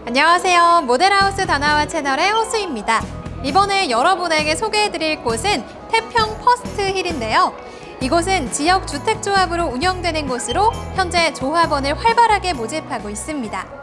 안녕하세요. 모델하우스 다나와 채널의 허수입니다. 이번에 여러분에게 소개해드릴 곳은 태평 퍼스트 힐인데요. 이곳은 지역 주택조합으로 운영되는 곳으로 현재 조합원을 활발하게 모집하고 있습니다.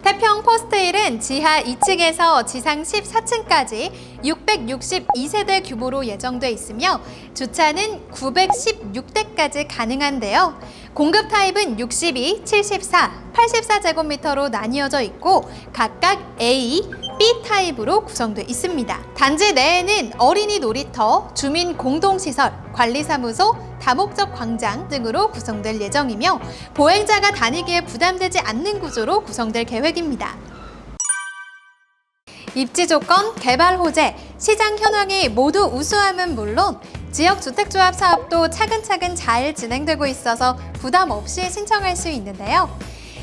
태평 퍼스트 힐은 지하 2층에서 지상 14층까지 662세대 규모로 예정돼 있으며 주차는 916대까지 가능한데요. 공급 타입은 62, 74, 84제곱미터로 나뉘어져 있고 각각 A, B 타입으로 구성돼 있습니다. 단지 내에는 어린이 놀이터, 주민 공동시설, 관리사무소, 다목적 광장 등으로 구성될 예정이며 보행자가 다니기에 부담되지 않는 구조로 구성될 계획입니다. 입지 조건, 개발 호재, 시장 현황이 모두 우수함은 물론 지역 주택조합 사업도 차근차근 잘 진행되고 있어서 부담 없이 신청할 수 있는데요.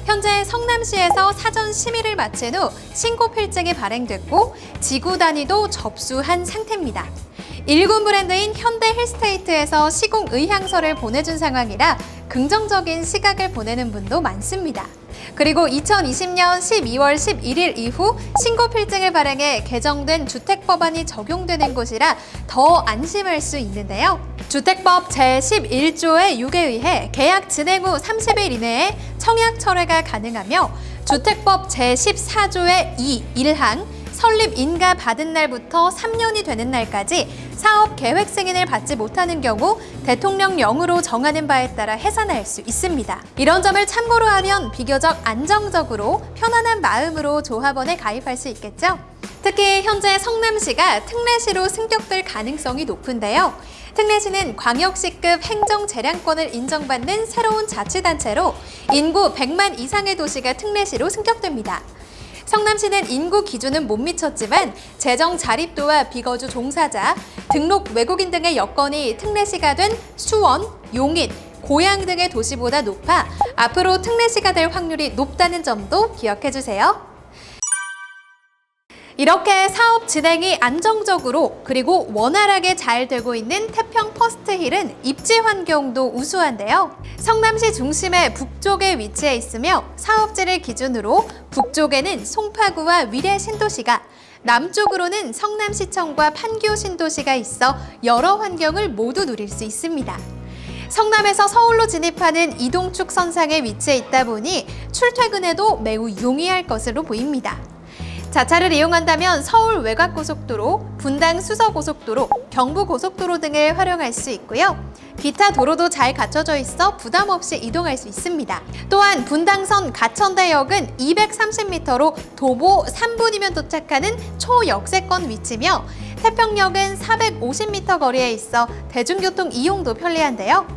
현재 성남시에서 사전 심의를 마친 후 신고 필증이 발행됐고 지구 단위도 접수한 상태입니다. 일군 브랜드인 현대 힐스테이트에서 시공 의향서를 보내준 상황이라 긍정적인 시각을 보내는 분도 많습니다. 그리고 2020년 12월 11일 이후 신고 필증을 발행해 개정된 주택법안이 적용되는 곳이라 더 안심할 수 있는데요. 주택법 제11조의 6에 의해 계약 진행 후 30일 이내에 청약 철회가 가능하며 주택법 제14조의 2, 1항 설립 인가 받은 날부터 3년이 되는 날까지 사업 계획 승인을 받지 못하는 경우 대통령령으로 정하는 바에 따라 해산할 수 있습니다. 이런 점을 참고로 하면 비교적 안정적으로 편안한 마음으로 조합원에 가입할 수 있겠죠? 특히 현재 성남시가 특례시로 승격될 가능성이 높은데요. 특례시는 광역시급 행정재량권을 인정받는 새로운 자치단체로 인구 100만 이상의 도시가 특례시로 승격됩니다. 성남시는 인구 기준은 못 미쳤지만 재정 자립도와 비거주 종사자, 등록 외국인 등의 여건이 특례시가 된 수원, 용인, 고양 등의 도시보다 높아 앞으로 특례시가 될 확률이 높다는 점도 기억해 주세요. 이렇게 사업 진행이 안정적으로 그리고 원활하게 잘 되고 있는 태평 퍼스트 힐은 입지 환경도 우수한데요. 성남시 중심의 북쪽에 위치해 있으며 사업지를 기준으로 북쪽에는 송파구와 위례 신도시가, 남쪽으로는 성남시청과 판교 신도시가 있어 여러 환경을 모두 누릴 수 있습니다. 성남에서 서울로 진입하는 이동축 선상에 위치해 있다 보니 출퇴근에도 매우 용이할 것으로 보입니다. 자차를 이용한다면 서울 외곽고속도로, 분당 수서고속도로, 경부고속도로 등을 활용할 수 있고요. 기타 도로도 잘 갖춰져 있어 부담 없이 이동할 수 있습니다. 또한 분당선 가천대역은 230m로 도보 3분이면 도착하는 초역세권 위치며 태평역은 450m 거리에 있어 대중교통 이용도 편리한데요.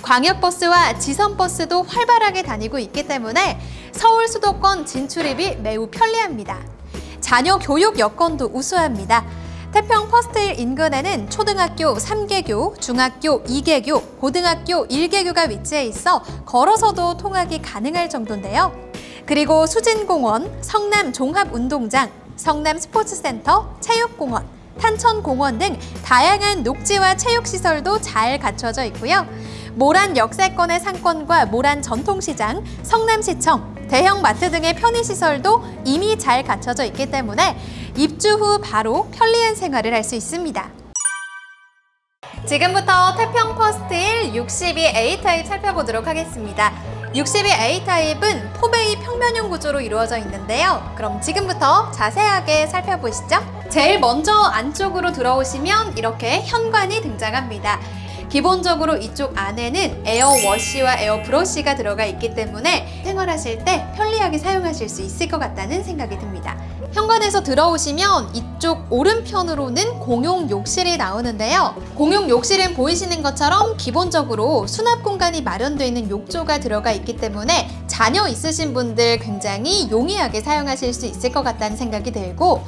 광역버스와 지선버스도 활발하게 다니고 있기 때문에 서울 수도권 진출입이 매우 편리합니다. 자녀 교육 여건도 우수합니다. 태평 퍼스트힐 인근에는 초등학교 3개교, 중학교 2개교, 고등학교 1개교가 위치해 있어 걸어서도 통학이 가능할 정도인데요. 그리고 수진공원, 성남종합운동장, 성남스포츠센터, 체육공원, 탄천공원 등 다양한 녹지와 체육시설도 잘 갖춰져 있고요. 모란 역세권의 상권과 모란 전통시장, 성남시청, 대형 마트 등의 편의시설도 이미 잘 갖춰져 있기 때문에 입주 후 바로 편리한 생활을 할 수 있습니다. 지금부터 태평 퍼스트힐 62A 타입 살펴보도록 하겠습니다. 62A 타입은 포베이 평면형 구조로 이루어져 있는데요. 그럼 지금부터 자세하게 살펴보시죠. 제일 먼저 안쪽으로 들어오시면 이렇게 현관이 등장합니다. 기본적으로 이쪽 안에는 에어워시와 에어브러시가 들어가 있기 때문에 생활하실 때 편리하게 사용하실 수 있을 것 같다는 생각이 듭니다. 현관에서 들어오시면 이쪽 오른편으로는 공용 욕실이 나오는데요. 공용 욕실은 보이시는 것처럼 기본적으로 수납 공간이 마련되어 있는 욕조가 들어가 있기 때문에 자녀 있으신 분들 굉장히 용이하게 사용하실 수 있을 것 같다는 생각이 들고,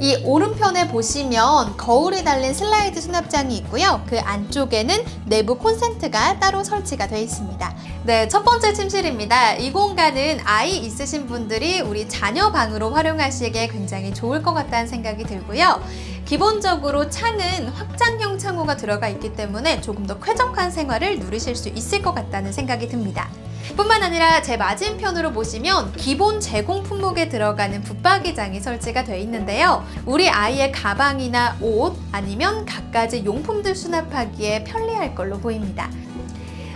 이 오른편에 보시면 거울이 달린 슬라이드 수납장이 있고요. 그 안쪽에는 내부 콘센트가 따로 설치가 되어 있습니다. 네, 첫 번째 침실입니다. 이 공간은 아이 있으신 분들이 우리 자녀 방으로 활용하시기에 굉장히 좋을 것 같다는 생각이 들고요. 기본적으로 창은 확장형 창호가 들어가 있기 때문에 조금 더 쾌적한 생활을 누리실 수 있을 것 같다는 생각이 듭니다. 뿐만 아니라 제 맞은편으로 보시면 기본 제공 품목에 들어가는 붙박이장이 설치가 되어 있는데요. 우리 아이의 가방이나 옷 아니면 갖가지 용품들 수납하기에 편리할 걸로 보입니다.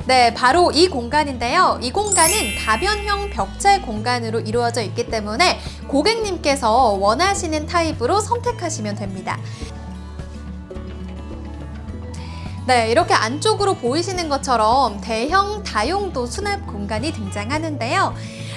네, 바로 이 공간인데요. 이 공간은 가변형 벽체 공간으로 이루어져 있기 때문에 고객님께서 원하시는 타입으로 선택하시면 됩니다. 네, 이렇게 안쪽으로 보이시는 것처럼 대형 다용도 수납 공간이 등장하는데요.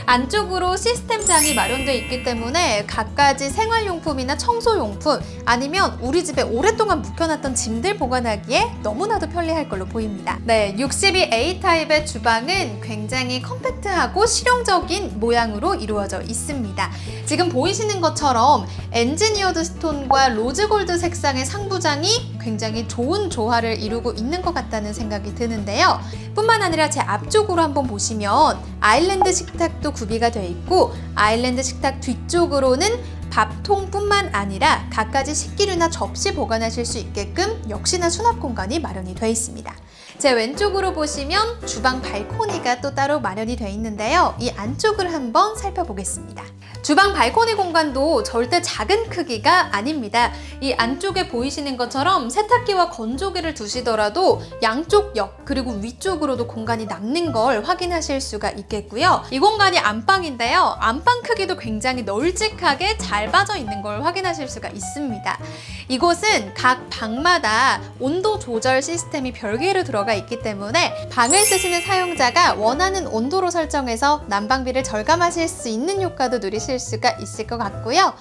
안쪽으로 시스템장이 마련되어 있기 때문에 갖가지 생활용품이나 청소용품 아니면 우리 집에 오랫동안 묵혀놨던 짐들 보관하기에 너무나도 편리할 걸로 보입니다. 네, 62A 타입의 주방은 굉장히 컴팩트하고 실용적인 모양으로 이루어져 있습니다. 지금 보이시는 것처럼 엔지니어드 스톤과 로즈골드 색상의 상부장이 굉장히 좋은 조화를 이루고 있는 것 같다는 생각이 드는데요. 뿐만 아니라 제 앞쪽으로 한번 보시면 아일랜드 식탁도 구비가 되어 있고, 아일랜드 식탁 뒤쪽으로는 밥통뿐만 아니라 갖가지 식기류나 접시 보관하실 수 있게끔 역시나 수납 공간이 마련이 되어 있습니다. 제 왼쪽으로 보시면 주방 발코니가 또 따로 마련이 되어 있는데요. 이 안쪽을 한번 살펴보겠습니다. 주방 발코니 공간도 절대 작은 크기가 아닙니다. 이 안쪽에 보이시는 것처럼 세탁기와 건조기를 두시더라도 양쪽 옆 그리고 위쪽으로도 공간이 남는 걸 확인하실 수가 있겠고요. 이 공간이 안방인데요. 안방 크기도 굉장히 널찍하게 잘 빠져 있는 걸 확인하실 수가 있습니다. 이곳은 각 방마다 온도 조절 시스템이 별개로 들어가 있기 때문에 방을 쓰시는 사용자가 원하는 온도로 설정해서 난방비를 절감하실 수 있는 효과도 누리실 수가 있을 것 같고요.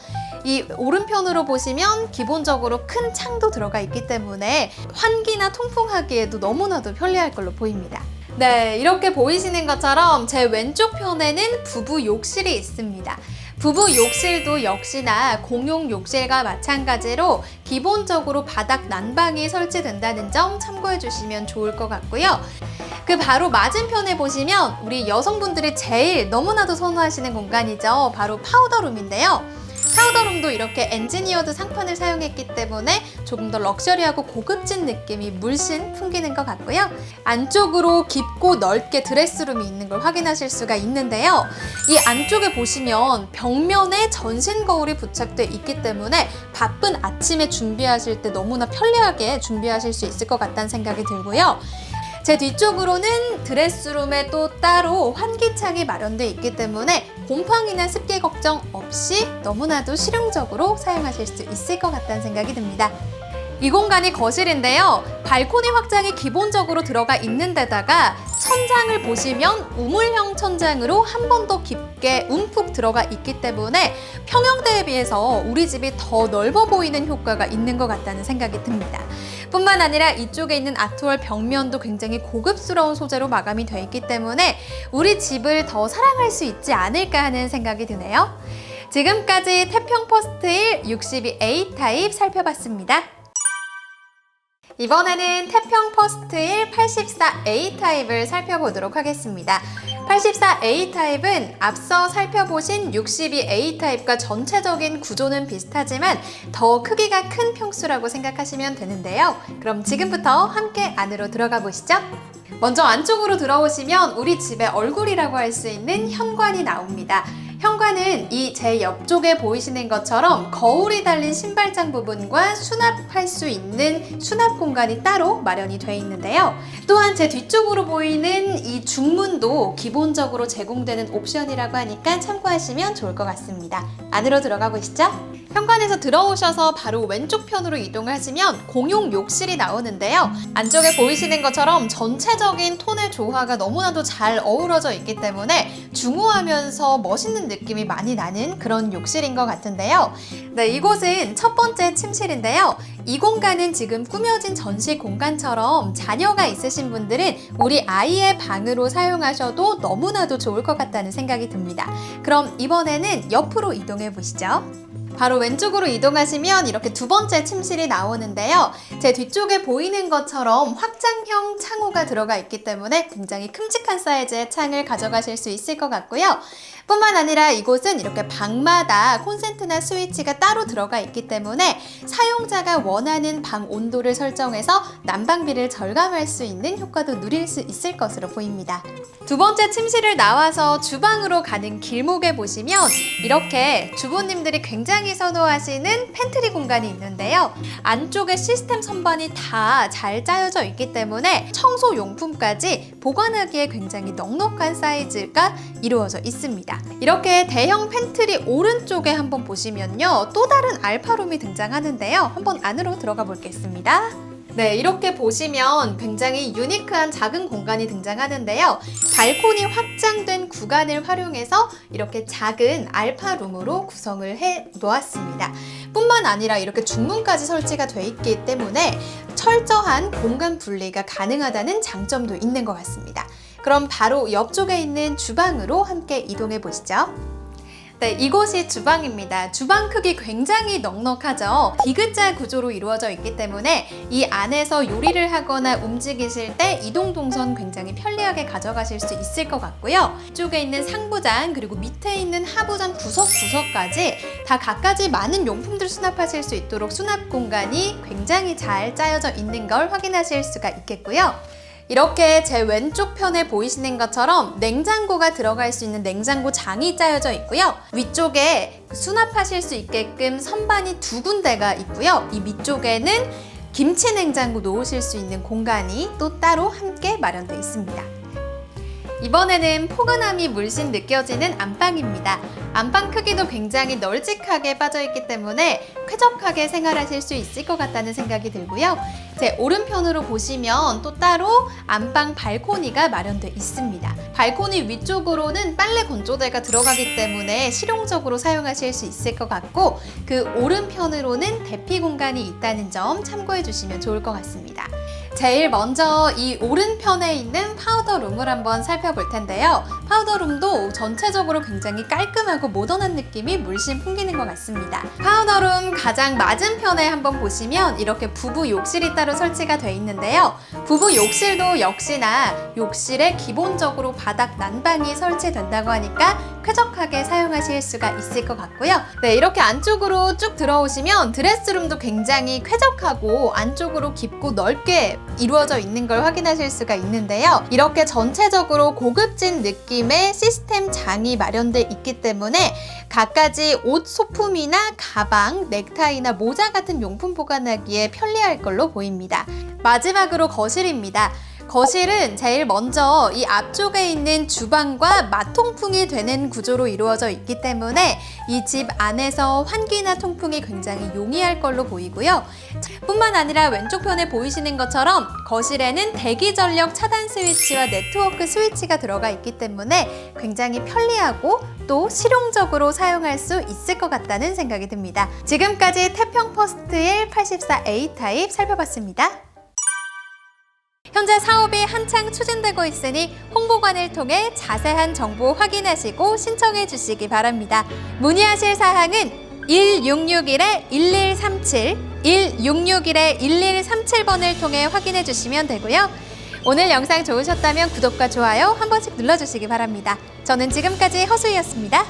이 오른편으로 보시면 기본적으로 큰 창도 들어가 있기 때문에 환기나 통풍하기에도 너무나도 편리할 걸로 보입니다. 네, 이렇게 보이시는 것처럼 제 왼쪽 편에는 부부 욕실이 있습니다. 부부 욕실도 역시나 공용 욕실과 마찬가지로 기본적으로 바닥 난방이 설치된다는 점 참고해 주시면 좋을 것 같고요. 그 바로 맞은편에 보시면 우리 여성분들이 제일 너무나도 선호하시는 공간이죠. 바로 파우더룸인데요. 파우더룸도 이렇게 엔지니어드 상판을 사용했기 때문에 조금 더 럭셔리하고 고급진 느낌이 물씬 풍기는 것 같고요. 안쪽으로 깊고 넓게 드레스룸이 있는 걸 확인하실 수가 있는데요. 이 안쪽에 보시면 벽면에 전신 거울이 부착되어 있기 때문에 바쁜 아침에 준비하실 때 너무나 편리하게 준비하실 수 있을 것 같다는 생각이 들고요. 제 뒤쪽으로는 드레스룸에 또 따로 환기창이 마련되어 있기 때문에 곰팡이나 습기 걱정 없이 너무나도 실용적으로 사용하실 수 있을 것 같다는 생각이 듭니다. 이 공간이 거실인데요. 발코니 확장이 기본적으로 들어가 있는 데다가 천장을 보시면 우물형 천장으로 한 번 더 깊게 움푹 들어가 있기 때문에 평형대에 비해서 우리 집이 더 넓어 보이는 효과가 있는 것 같다는 생각이 듭니다. 뿐만 아니라 이쪽에 있는 아트월 벽면도 굉장히 고급스러운 소재로 마감이 되어 있기 때문에 우리 집을 더 사랑할 수 있지 않을까 하는 생각이 드네요. 지금까지 태평 퍼스트힐 62A 타입 살펴봤습니다. 이번에는 태평 퍼스트힐 84A 타입을 살펴보도록 하겠습니다. 84A 타입은 앞서 살펴보신 62A 타입과 전체적인 구조는 비슷하지만 더 크기가 큰 평수라고 생각하시면 되는데요. 그럼 지금부터 함께 안으로 들어가 보시죠. 먼저 안쪽으로 들어오시면 우리 집의 얼굴이라고 할 수 있는 현관이 나옵니다. 현관은 이 제 옆쪽에 보이시는 것처럼 거울이 달린 신발장 부분과 수납할 수 있는 수납 공간이 따로 마련이 되어 있는데요. 또한 제 뒤쪽으로 보이는 이 중문도 기본적으로 제공되는 옵션이라고 하니까 참고하시면 좋을 것 같습니다. 안으로 들어가 보시죠. 현관에서 들어오셔서 바로 왼쪽 편으로 이동을 하시면 공용 욕실이 나오는데요. 안쪽에 보이시는 것처럼 전체적인 톤의 조화가 너무나도 잘 어우러져 있기 때문에 중후하면서 멋있는 느낌이 많이 나는 그런 욕실인 것 같은데요. 네, 이곳은 첫 번째 침실인데요. 이 공간은 지금 꾸며진 전시 공간처럼 자녀가 있으신 분들은 우리 아이의 방으로 사용하셔도 너무나도 좋을 것 같다는 생각이 듭니다. 그럼 이번에는 옆으로 이동해 보시죠. 바로 왼쪽으로 이동하시면 이렇게 두 번째 침실이 나오는데요. 제 뒤쪽에 보이는 것처럼 확장형 창호가 들어가 있기 때문에 굉장히 큼직한 사이즈의 창을 가져가실 수 있을 것 같고요. 뿐만 아니라 이곳은 이렇게 방마다 콘센트나 스위치가 따로 들어가 있기 때문에 사용자가 원하는 방 온도를 설정해서 난방비를 절감할 수 있는 효과도 누릴 수 있을 것으로 보입니다. 두 번째 침실을 나와서 주방으로 가는 길목에 보시면 이렇게 주부님들이 굉장히 선호하시는 팬트리 공간이 있는데요. 안쪽에 시스템 선반이 다 잘 짜여져 있기 때문에 청소 용품까지 보관하기에 굉장히 넉넉한 사이즈가 이루어져 있습니다. 이렇게 대형 팬트리 오른쪽에 한번 보시면요. 또 다른 알파룸이 등장하는데요. 한번 안으로 들어가 보겠습니다. 네, 이렇게 보시면 굉장히 유니크한 작은 공간이 등장하는데요. 발코니 확장된 구간을 활용해서 이렇게 작은 알파룸으로 구성을 해 놓았습니다. 뿐만 아니라 이렇게 중문까지 설치가 돼 있기 때문에 철저한 공간 분리가 가능하다는 장점도 있는 것 같습니다. 그럼 바로 옆쪽에 있는 주방으로 함께 이동해 보시죠. 네, 이곳이 주방입니다. 주방 크기 굉장히 넉넉하죠. D자 구조로 이루어져 있기 때문에 이 안에서 요리를 하거나 움직이실 때 이동 동선 굉장히 편리하게 가져가실 수 있을 것 같고요. 이쪽에 있는 상부장 그리고 밑에 있는 하부장 구석구석까지 다 갖가지 많은 용품들 수납하실 수 있도록 수납 공간이 굉장히 잘 짜여져 있는 걸 확인하실 수가 있겠고요. 이렇게 제 왼쪽 편에 보이시는 것처럼 냉장고가 들어갈 수 있는 냉장고 장이 짜여져 있고요. 위쪽에 수납하실 수 있게끔 선반이 두 군데가 있고요. 이 밑쪽에는 김치 냉장고 놓으실 수 있는 공간이 또 따로 함께 마련되어 있습니다. 이번에는 포근함이 물씬 느껴지는 안방입니다. 안방 크기도 굉장히 널찍하게 빠져있기 때문에 쾌적하게 생활하실 수 있을 것 같다는 생각이 들고요. 제 오른편으로 보시면 또 따로 안방 발코니가 마련되어 있습니다. 발코니 위쪽으로는 빨래 건조대가 들어가기 때문에 실용적으로 사용하실 수 있을 것 같고 그 오른편으로는 대피 공간이 있다는 점 참고해 주시면 좋을 것 같습니다. 제일 먼저 이 오른편에 있는 파우더룸을 한번 살펴볼 텐데요. 파우더룸도 전체적으로 굉장히 깔끔하고 모던한 느낌이 물씬 풍기는 것 같습니다. 파우더룸 가장 맞은편에 한번 보시면 이렇게 부부 욕실이 따로 설치가 되어 있는데요. 부부 욕실도 역시나 욕실에 기본적으로 바닥 난방이 설치된다고 하니까 쾌적하게 사용하실 수가 있을 것 같고요. 네, 이렇게 안쪽으로 쭉 들어오시면 드레스룸도 굉장히 쾌적하고 안쪽으로 깊고 넓게 이루어져 있는 걸 확인하실 수가 있는데요. 이렇게 전체적으로 고급진 느낌의 시스템 장이 마련되어 있기 때문에 갖가지 옷 소품이나 가방, 넥타이나 모자 같은 용품 보관하기에 편리할 걸로 보입니다. 마지막으로 거실입니다. 거실은 제일 먼저 이 앞쪽에 있는 주방과 마통풍이 되는 구조로 이루어져 있기 때문에 이 집 안에서 환기나 통풍이 굉장히 용이할 걸로 보이고요. 뿐만 아니라 왼쪽 편에 보이시는 것처럼 거실에는 대기 전력 차단 스위치와 네트워크 스위치가 들어가 있기 때문에 굉장히 편리하고 또 실용적으로 사용할 수 있을 것 같다는 생각이 듭니다. 지금까지 태평 퍼스트힐 84A 타입 살펴봤습니다. 현재 사업이 한창 추진되고 있으니 홍보관을 통해 자세한 정보 확인하시고 신청해 주시기 바랍니다. 문의하실 사항은 1661-1137, 1661-1137번을 통해 확인해 주시면 되고요. 오늘 영상 좋으셨다면 구독과 좋아요 한 번씩 눌러주시기 바랍니다. 저는 지금까지 허수희였습니다.